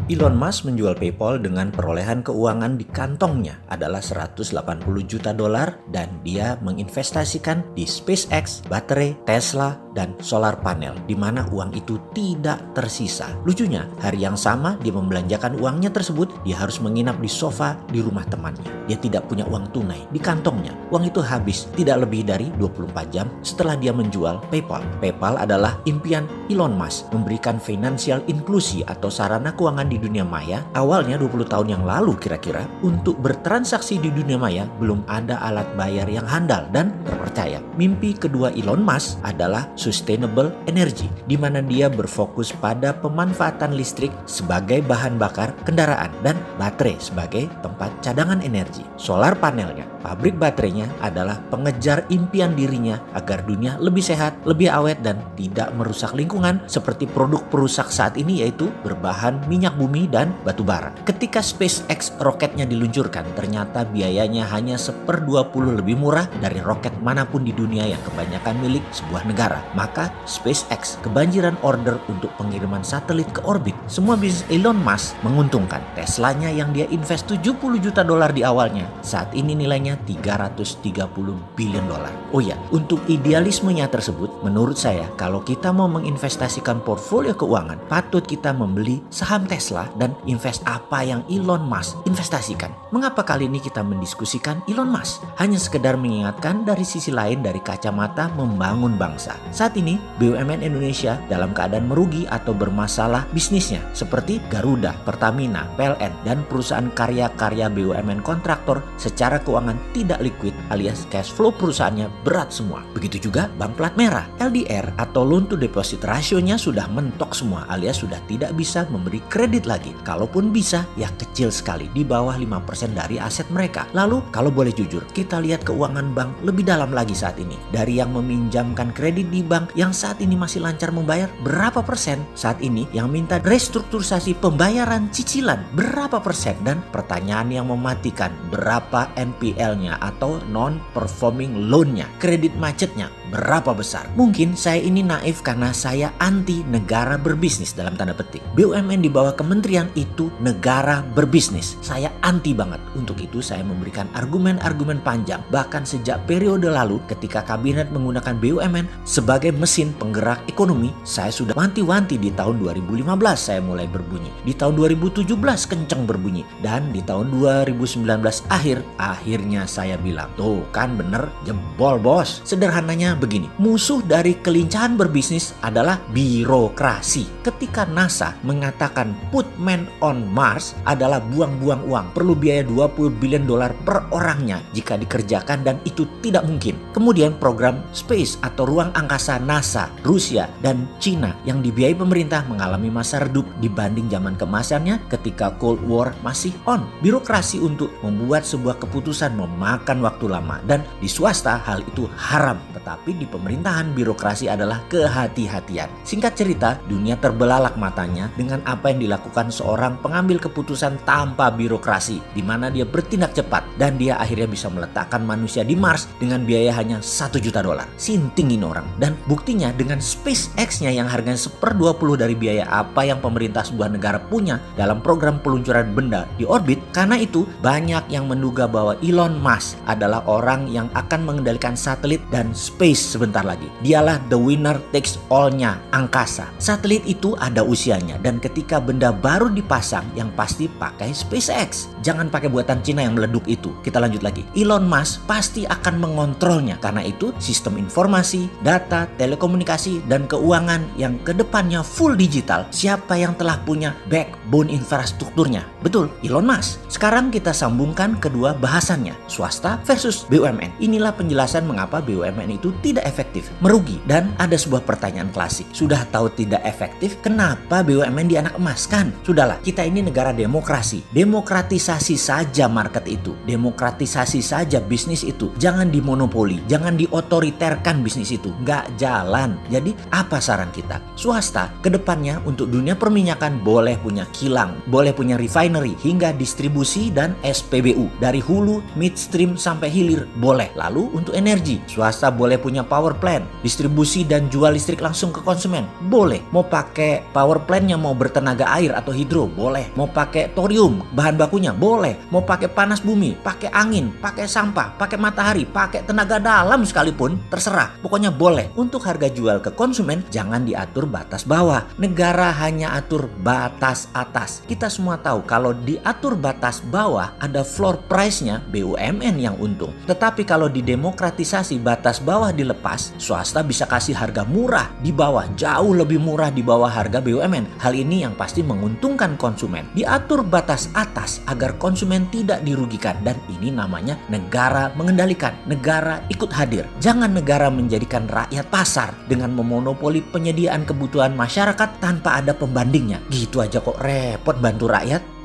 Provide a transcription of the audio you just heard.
Elon Musk menjual PayPal dengan perolehan keuangan di kantongnya adalah 180 juta dolar dan dia menginvestasikan di SpaceX, baterai, Tesla, dan solar panel di mana uang itu tidak tersisa. Lucunya, hari yang sama dia membelanjakan uangnya tersebut, dia harus menginap di sofa di rumah temannya. Dia tidak punya uang tunai di kantongnya. Uang itu habis tidak lebih dari 24 jam setelah dia menjual PayPal. PayPal adalah impian Elon Musk memberikan financial inklusi atau sarana keuangan di dunia maya. Awalnya 20 tahun yang lalu kira-kira, untuk bertransaksi di dunia maya belum ada alat bayar yang handal dan terpercaya. Mimpi kedua Elon Musk adalah sustainable energy, di mana dia berfokus pada pemanfaatan listrik sebagai bahan bakar kendaraan dan baterai sebagai tempat cadangan energi. Solar panelnya, pabrik baterainya adalah pengejar impian dirinya agar dunia lebih sehat, lebih awet dan tidak merusak lingkungan seperti produk perusak saat ini, yaitu berbahan minyak bumi dan batu bara. Ketika SpaceX roketnya diluncurkan, ternyata biayanya hanya 1/20 lebih murah dari roket manapun di dunia yang kebanyakan milik sebuah negara. Maka SpaceX kebanjiran order untuk pengiriman satelit ke orbit. Semua bisnis Elon Musk menguntungkan. Teslanya yang dia invest 70 juta dolar di awalnya, saat ini nilainya 330 billion dolar. Oh ya, untuk idealismenya tersebut, menurut saya kalau kita mau menginvestasikan portfolio keuangan, patut kita membeli saham Tesla dan invest apa yang Elon Musk investasikan. Mengapa kali ini kita mendiskusikan Elon Musk? Hanya sekedar mengingatkan dari sisi lain dari kacamata membangun bangsa. Saat ini BUMN Indonesia dalam keadaan merugi atau bermasalah bisnisnya seperti Garuda, Pertamina, PLN, dan perusahaan karya-karya BUMN kontraktor secara keuangan tidak liquid alias cash flow perusahaannya berat semua. Begitu juga bank plat merah. LDR atau loan to deposit rasionya sudah mentok semua alias sudah tidak bisa memberi kredit lagi. Kalaupun bisa, ya kecil sekali, di bawah 5% dari aset mereka. Lalu kalau boleh jujur, kita lihat keuangan bank lebih dalam lagi saat ini. Dari yang meminjamkan kredit di bank yang saat ini masih lancar membayar, berapa persen? Saat ini yang minta restrukturisasi pembayaran cicilan, berapa persen? Dan pertanyaan yang mematikan, berapa NPL-nya atau non-performing loan-nya? Kredit macetnya berapa besar? Mungkin saya ini naif karena saya anti negara berbisnis dalam tanda petik. BUMN di bawah kementerian itu negara berbisnis. Saya anti banget. Untuk itu saya memberikan argumen-argumen panjang. Bahkan sejak periode lalu ketika kabinet menggunakan BUMN sebagai mesin penggerak ekonomi, saya sudah wanti-wanti. Di tahun 2015 saya mulai berbunyi. Di tahun 2017 kenceng berbunyi. Dan di tahun 2019 akhirnya saya bilang, tuh kan bener, jebol bos. Sederhananya begini, musuh dari kelincahan berbisnis adalah birokrasi. Ketika NASA mengatakan put man on Mars adalah buang-buang uang, perlu biaya 20 billion dolar per orangnya jika dikerjakan dan itu tidak mungkin. Kemudian program space atau ruang angkasa NASA, Rusia, dan Cina yang dibiayai pemerintah mengalami masa redup dibanding zaman keemasannya ketika Cold War masih on. Birokrasi untuk membuat sebuah keputusan memakan waktu lama, dan di swasta hal itu haram, tetapi di pemerintahan birokrasi adalah kehati-hatian. Singkat cerita, dunia terbelalak matanya dengan apa yang dilakukan seorang pengambil keputusan tanpa birokrasi, di mana dia bertindak cepat dan dia akhirnya bisa meletakkan manusia di Mars dengan biaya hanya 1 juta dolar. Sinting ini orang. Dan buktinya dengan SpaceX-nya yang harganya 1/20 dari biaya apa yang pemerintah sebuah negara punya dalam program peluncuran benda di orbit. Karena itu banyak yang menduga bahwa Elon Musk adalah orang yang akan mengendalikan satelit dan space sebentar lagi. Dialah the winner takes all-nya angkasa. Satelit itu ada usianya dan ketika benda baru dipasang yang pasti pakai SpaceX. Jangan pakai buatan Cina yang meleduk itu. Kita lanjut lagi. Elon Musk pasti akan mengontrolnya. Karena itu sistem informasi, data, telekomunikasi, dan keuangan yang kedepannya full digital. Siapa yang telah punya backbone infrastrukturnya? Betul, Elon Musk. Sekarang kita sambungkan kedua bahasannya, swasta versus BUMN. Inilah penjelasan mengapa BUMN itu tidak efektif, merugi. Dan ada sebuah pertanyaan klasik. Sudah tahu tidak efektif, kenapa BUMN dianak emaskan? Sudahlah, kita ini negara demokrasi. Demokratisasi saja market itu. Demokratisasi saja bisnis itu. Jangan dimonopoli, jangan diotoriterkan bisnis itu. Nggak jalan. Jadi apa saran kita? Swasta kedepannya untuk dunia perminyakan boleh punya kilang, boleh punya refinery, hingga distribusi dan SPBU. Dari hulu, midstream sampai hilir boleh. Lalu untuk energi, swasta boleh punya power plant, distribusi dan jual listrik langsung ke konsumen boleh. Mau pakai power plantnya mau bertenaga air atau hidro, boleh. Mau pakai thorium, bahan bakunya, boleh. Mau pakai panas bumi, pakai angin, pakai sampah, pakai matahari, pakai tenaga dalam sekalipun, terserah. Pokoknya boleh. Untuk harga jual ke konsumen, jangan diatur batas bawah. Negara hanya atur batas atas. Kita semua tahu kalau diatur batas bawah, ada floor price-nya, BUMN yang untung. Tetapi kalau didemokratisasi, batas bawah dilepas, swasta bisa kasih harga murah di bawah, jauh lebih murah di bawah harga BUMN. Hal ini yang pasti menguntungkan konsumen. Diatur batas atas agar konsumen tidak dirugikan, dan ini namanya negara mengendalikan. Negara ikut hadir. Jangan negara menjadikan rakyat pasar dengan memonopoli penyediaan kebutuhan masyarakat tanpa ada pembandingnya. Gitu aja kok repot bantu rakyat.